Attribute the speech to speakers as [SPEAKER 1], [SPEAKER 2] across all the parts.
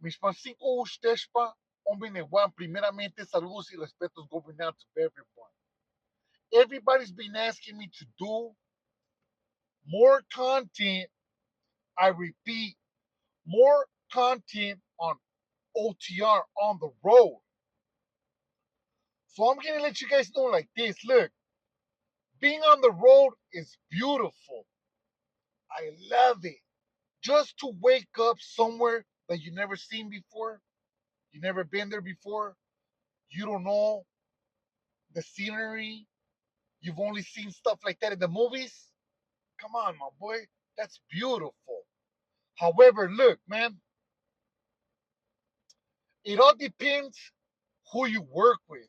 [SPEAKER 1] Mis pancicos ustedes, hombre neguan, primeramente saludos y respetos going out to everyone. Everybody's been asking me to do more content. I repeat, more content on OTR on the road. So I'm gonna let you guys know like this. Look, being on the road is beautiful. I love it. Just to wake up somewhere that you never seen before, you never been there before, you don't know the scenery, you've only seen stuff like that in the movies. Come on, my boy, that's beautiful. However, look, man, it all depends who you work with.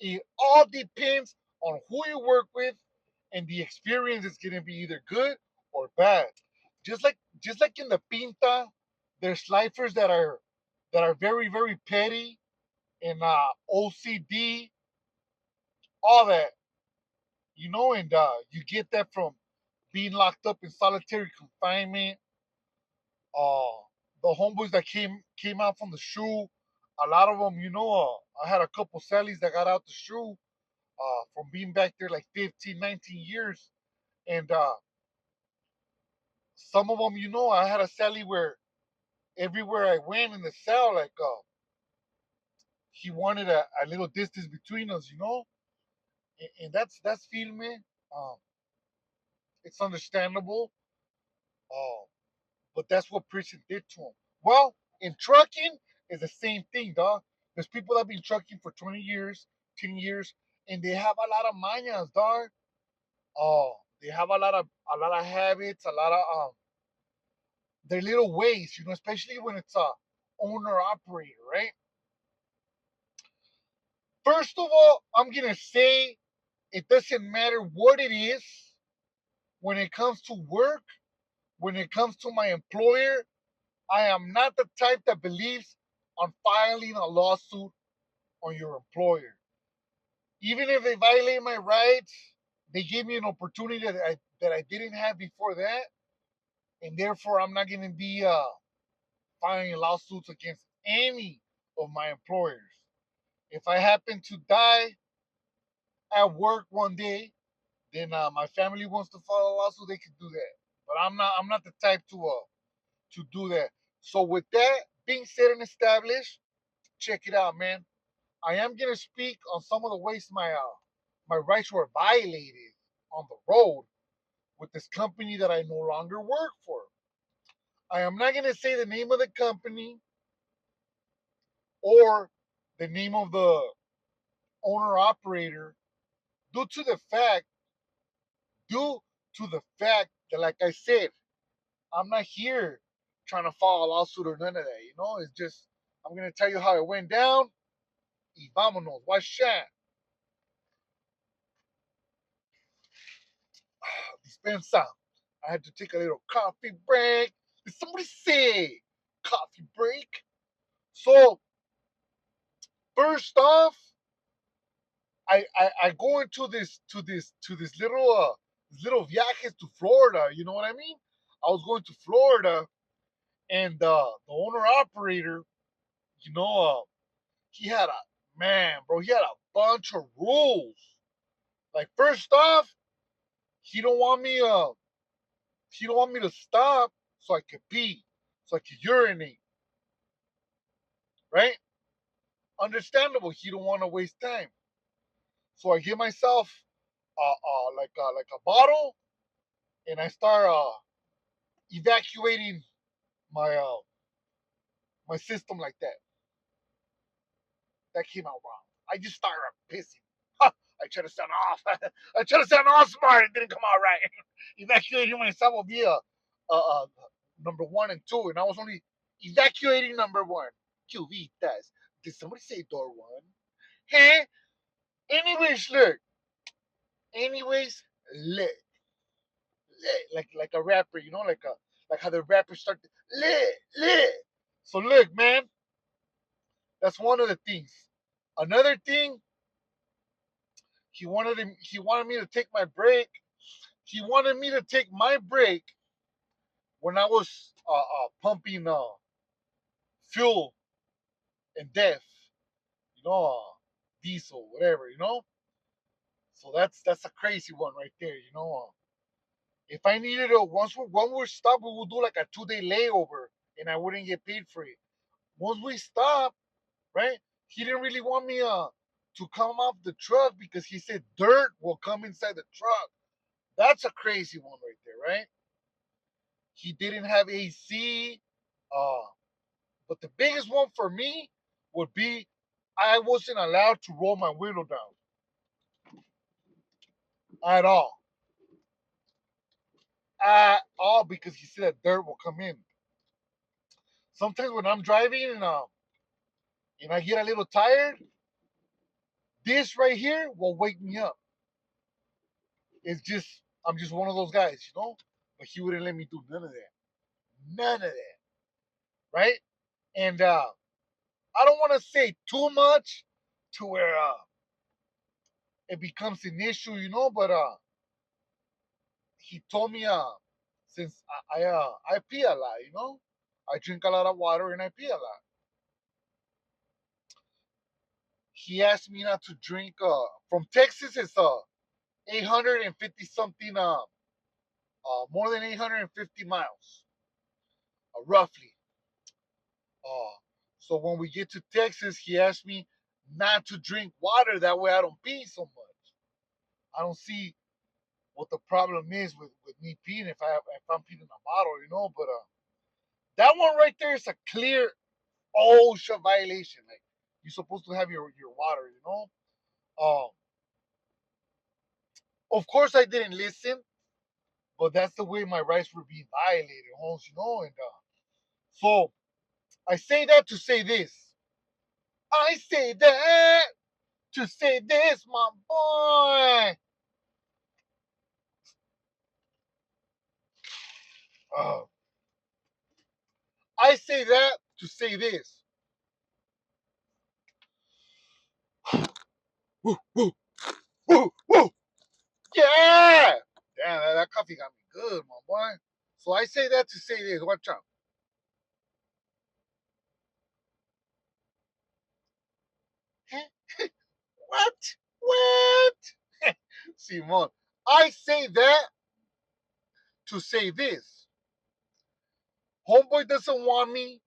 [SPEAKER 1] It all depends on who you work with, and the experience is gonna be either good or bad. Just like in the pinta, there's lifers that are very very petty and OCD, all that, and you get that from being locked up in solitary confinement. Uh, the homeboys that came out from the shoe, a lot of them, I had a couple Sallys that got out the shoe from being back there like 15, 19 years. And some of them, I had a Sally where everywhere I went in the cell, like, he wanted a little distance between us. And that's filme. Um, it's understandable. Uh, but that's what prison did to him. Well, in trucking, it's the same thing, dog. There's people that have been trucking for 20 years, 10 years, and they have a lot of mañas, dog. They have a lot of habits, a lot of their little ways, especially when it's a owner operator, right? First of all, I'm gonna say it doesn't matter what it is when it comes to work, when it comes to my employer. I am not the type that believes on filing a lawsuit on your employer. Even if they violate my rights, they gave me an opportunity that I didn't have before that, and therefore I'm not going to be filing lawsuits against any of my employers. If I happen to die at work one day, then my family wants to file a lawsuit, they can do that. But I'm not the type to do that. So with that being said and established, check it out, man. I am gonna speak on some of the ways my rights were violated on the road with this company that I no longer work for. I am not gonna say the name of the company or the name of the owner operator due to the fact due to the fact that, like I said, I'm not here trying to file a lawsuit or none of that. It's just I'm gonna tell you how it went down. Y vámonos, what's that? Dispensa. I had to take a little coffee break. Did somebody say coffee break? So first off, I go into this little viajes to Florida. You know what I mean? I was going to Florida, and the owner operator, you know, he had a man, bro. He had a bunch of rules. Like first off, he don't want me he don't want me to stop so I could pee, so I could urinate, right? Understandable. He don't want to waste time. So I give myself like a bottle, and I start evacuating my my system like that. That came out wrong. I just started pissing. I try to sound off. I try to sound all smart. It didn't come out right. Evacuating myself will be a number one and two, and I was only evacuating number one. Cubitas. Did somebody say door one? Hey. Anyways, look. Anyways, look. Like a rapper, like how the rappers start to, lit. So look, man, that's one of the things. Another thing, he wanted me to take my break. He wanted me to take my break when I was pumping fuel and DEF, diesel, whatever. So that's a crazy one right there. If I needed once we're stopped, we would do like a 2-day layover, and I wouldn't get paid for it. Once we stop, right? He didn't really want me to come off the truck because he said dirt will come inside the truck. That's a crazy one right there, right? He didn't have AC. Uh, but the biggest one for me would be I wasn't allowed to roll my window down at all. At all, because he said that dirt will come in. Sometimes when I'm driving and I get a little tired, this right here will wake me up. It's just I'm just one of those guys. But he wouldn't let me do none of that. None of that. Right? And I don't want to say too much to where it becomes an issue, but he told me since I pee a lot. I drink a lot of water and I pee a lot. He asked me not to drink from Texas. It's 850 something more than 850 miles roughly. uh so when we get to Texas, he asked me not to drink water, that way I don't pee so much. I don't see what the problem is with me peeing if I'm peeing in a bottle. But that one right there is a clear OSHA violation. Like, you're supposed to have your water. Of course, I didn't listen, but that's the way my rights were being violated, Holmes. And so I say that to say this. I say that to say this, my boy. Uh, I say that to say this. Woo, woo, woo, woo. Yeah. Damn, that coffee got me good, my boy. So I say that to say this. Watch out. What? What? Simon. I say that to say this. Homeboy doesn't want me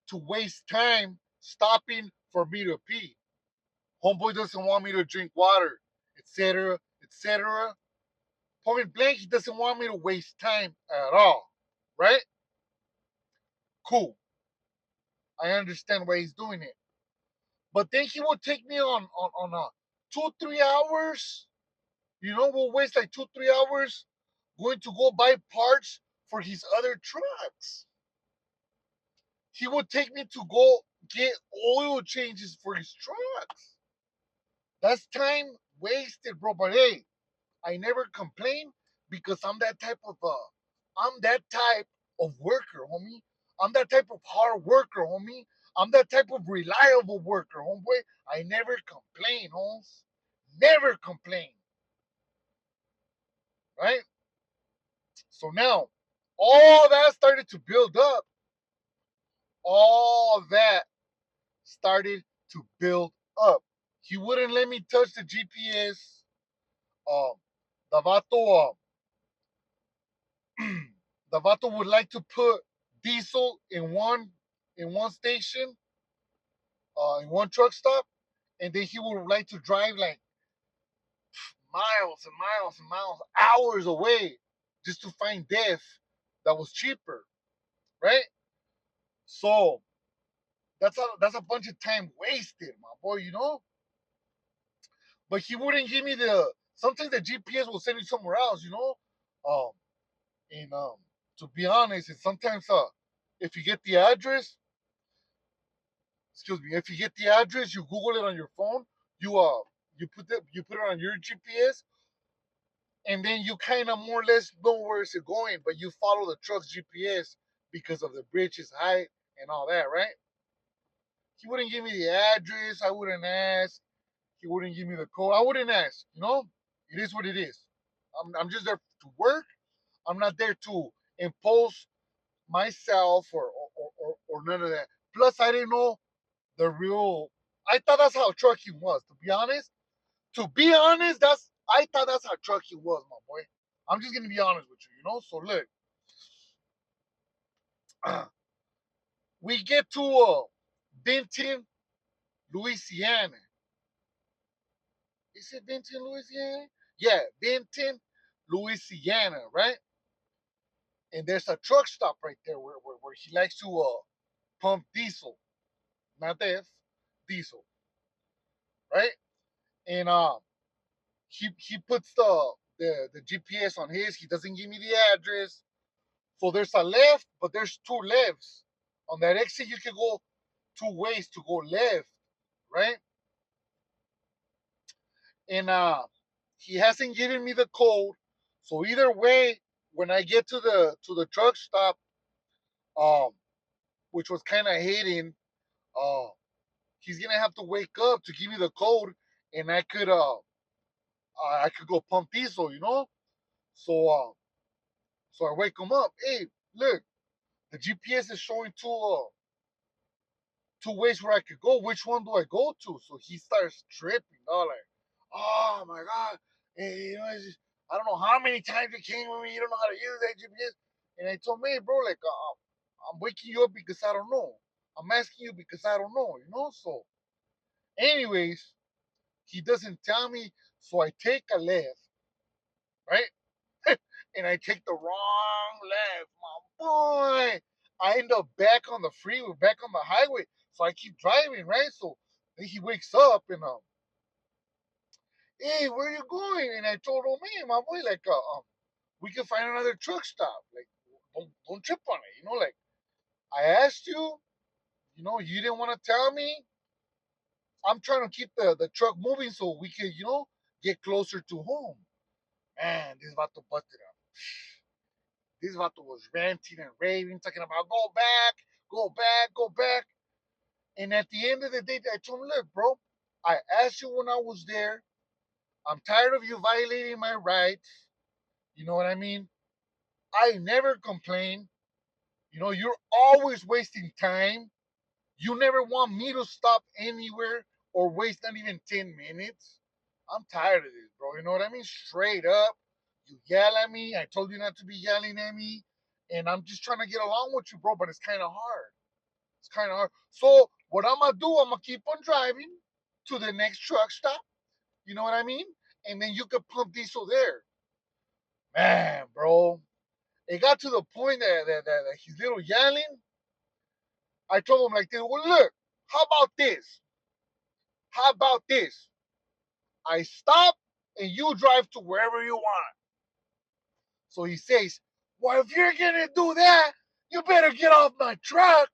[SPEAKER 1] to waste time stopping for me to pee. Homeboy doesn't want me to drink water, etc., etc. Point blank, he doesn't want me to waste time at all. Right? Cool. I understand why he's doing it. But then he will take me on 2-3 hours. We'll waste like 2-3 hours going to go buy parts for his other trucks. He would take me to go get oil changes for his trucks. That's time wasted, bro. But hey, I never complain because I'm that type of worker, homie. I'm that type of hard worker, homie. I'm that type of reliable worker, homeboy. I never complain, homes. Never complain. Right? So now, all that started to build up. All that started to build up. He wouldn't let me touch the GPS. Um, the vato, the vato would like to put diesel in one station, in one truck stop, and then he would like to drive like miles and miles and miles, hours away, just to find DEF that was cheaper, right? So that's a bunch of time wasted, my boy. But he wouldn't give me the. Sometimes the GPS will send you somewhere else. Um, and to be honest, and sometimes if you get the address, excuse me, if you get the address, you Google it on your phone. You put it on your GPS, and then you kind of more or less know where it's going, but you follow the truck's GPS because of the bridge's height and all that, right? He wouldn't give me the address. I wouldn't ask. He wouldn't give me the code. I wouldn't ask. It is what it is. I'm just there to work. I'm not there to impose myself or none of that. Plus, I didn't know the real. I thought that's how trucking was. To be honest, I thought that's how trucking was, my boy. I'm just gonna be honest with you, you know. So look, we get to Benton, Louisiana. Is it Benton, Louisiana? Yeah, Benton, Louisiana, right? And there's a truck stop right there where he likes to pump diesel, not this, diesel, right? And he puts the GPS on his. He doesn't give me the address. So there's a left, but there's two lefts. On that exit, you can go two ways to go left, right? And he hasn't given me the code. So either way, when I get to the truck stop, um, which was kind of hidden, uh, he's gonna have to wake up to give me the code, and I could go pump diesel, you know. So so I wake him up. Hey, look, the GPS is showing two ways where I could go. Which one do I go to? So he starts tripping. Like, oh my god, hey, you know, I don't know how many times you came with me. You don't know how to use that GPS. And I told me, hey, bro, like, I'm waking you up because I don't know. I'm asking you because I don't know, you know. So, anyways, he doesn't tell me. So I take a left, right? And I take the wrong left, my boy. I end up back on the freeway, back on the highway. So I keep driving, right? So then he wakes up and hey, where are you going? And I told him, hey, my boy, like we can find another truck stop. Like, don't trip on it, you know. Like I asked you, you know, you didn't want to tell me. I'm trying to keep the truck moving so we can, you know, get closer to home. Man, this vato busted up. This vato was ranting and raving, talking about go back, go back, go back. And at the end of the day, I told him, look, bro, I asked you when I was there. I'm tired of you violating my rights. You know what I mean? I never complain. You know, you're always wasting time. You never want me to stop anywhere or waste not even 10 minutes. I'm tired of this, bro. You know what I mean? Straight up. You yell at me. I told you not to be yelling at me. And I'm just trying to get along with you, bro, but it's kind of hard. It's kind of hard. So, what I'm going to do, I'm going to keep on driving to the next truck stop. You know what I mean? And then you could pump diesel there. Man, bro. It got to the point that he's little yelling. I told him like this, well, look, how about this? How about this? I stop and you drive to wherever you want. So he says, well, if you're going to do that, you better get off my truck.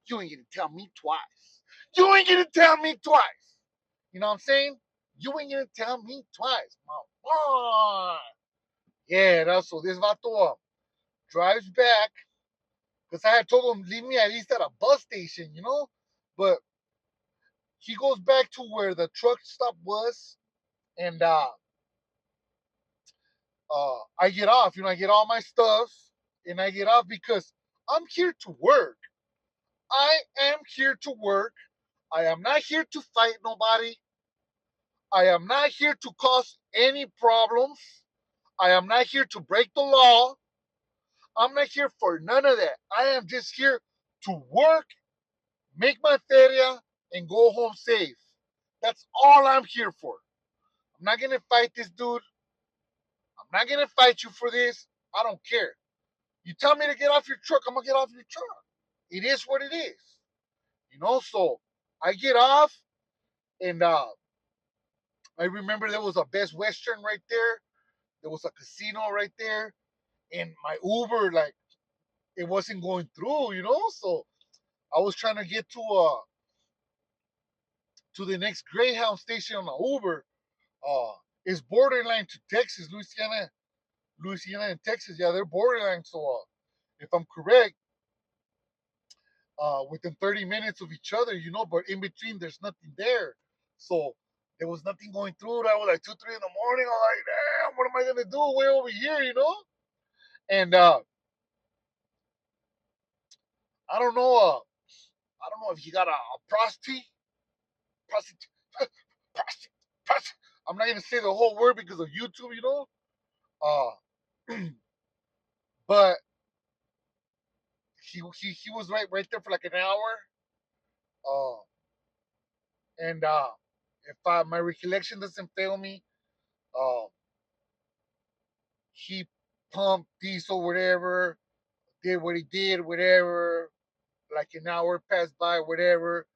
[SPEAKER 1] You ain't going to tell me twice. You ain't going to tell me twice. You know what I'm saying? You ain't going to tell me twice. My boy. Yeah, that's so this vato drives back because I had told him leave me at least at a bus station, you know. But he goes back to where the truck stop was, and I get off. You know, I get all my stuff, and I get off because I'm here to work. I am here to work. I am not here to fight nobody. I am not here to cause any problems. I am not here to break the law. I'm not here for none of that. I am just here to work, make my feria, and go home safe. That's all I'm here for. I'm not gonna fight this dude. I'm not gonna fight you for this. I don't care. You tell me to get off your truck, I'm gonna get off your truck. It is what it is. You know, so I get off and I remember there was a Best Western right there. There was a casino right there. And my Uber, like, it wasn't going through, you know? So I was trying to get to the next Greyhound station on the Uber. It's borderline to Texas, Louisiana and Texas. Yeah, they're borderline. So if I'm correct, within 30 minutes of each other, you know, but in between there's nothing there. So there was nothing going through. I was like 2, 3 in the morning. I'm like, damn, what am I gonna do way over here, you know? And I don't know. I don't know if he got a prostitute. Prostitute. Prostitute. Prostitute. I'm not gonna say the whole word because of YouTube, you know. But he was right there for like an hour. Uh, and if my recollection doesn't fail me, uh, he pumped diesel, whatever, did what he did, whatever. Like an hour passed by, whatever,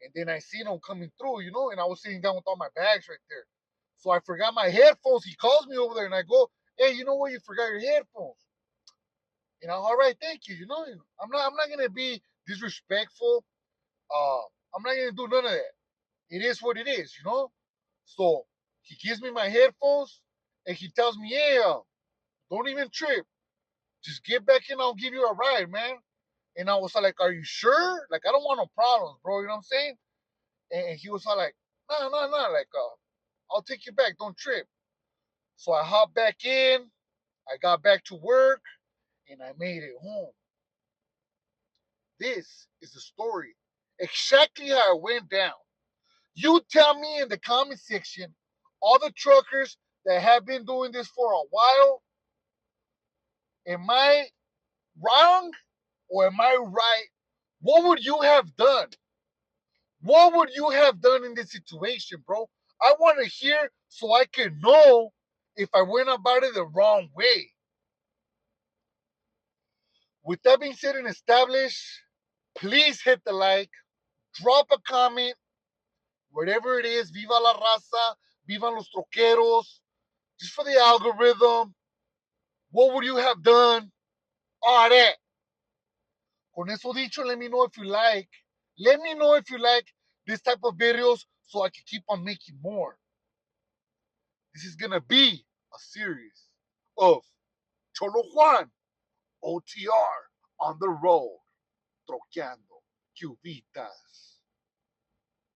[SPEAKER 1] and then I seen him coming through, you know, and I was sitting down with all my bags right there. So I forgot my headphones. He calls me over there, and I go, "Hey, you know what? You forgot your headphones." You know, all right, thank you. You know, I'm not gonna be disrespectful. I'm not gonna do none of that. It is what it is, you know. So he gives me my headphones, and he tells me, "Hey, don't even trip. Just get back in. I'll give you a ride, man." And I was like, "Are you sure? Like, I don't want no problems, bro. You know what I'm saying?" And he was all like, "No, no, no. Like, I'll take you back. Don't trip." So I hopped back in. I got back to work, and I made it home. This is the story, exactly how it went down. You tell me in the comment section, all the truckers that have been doing this for a while, am I wrong or am I right? What would you have done? What would you have done in this situation, bro? I want to hear so I can know if I went about it the wrong way. With that being said and established, please hit the like, drop a comment, whatever it is. Viva la raza, vivan los troqueros, just for the algorithm. What would you have done? All that. Con eso dicho, let me know if you like. Let me know if you like this type of videos so I can keep on making more. This is gonna be a series of Cholo Juan OTR on the road, troqueando cubitas.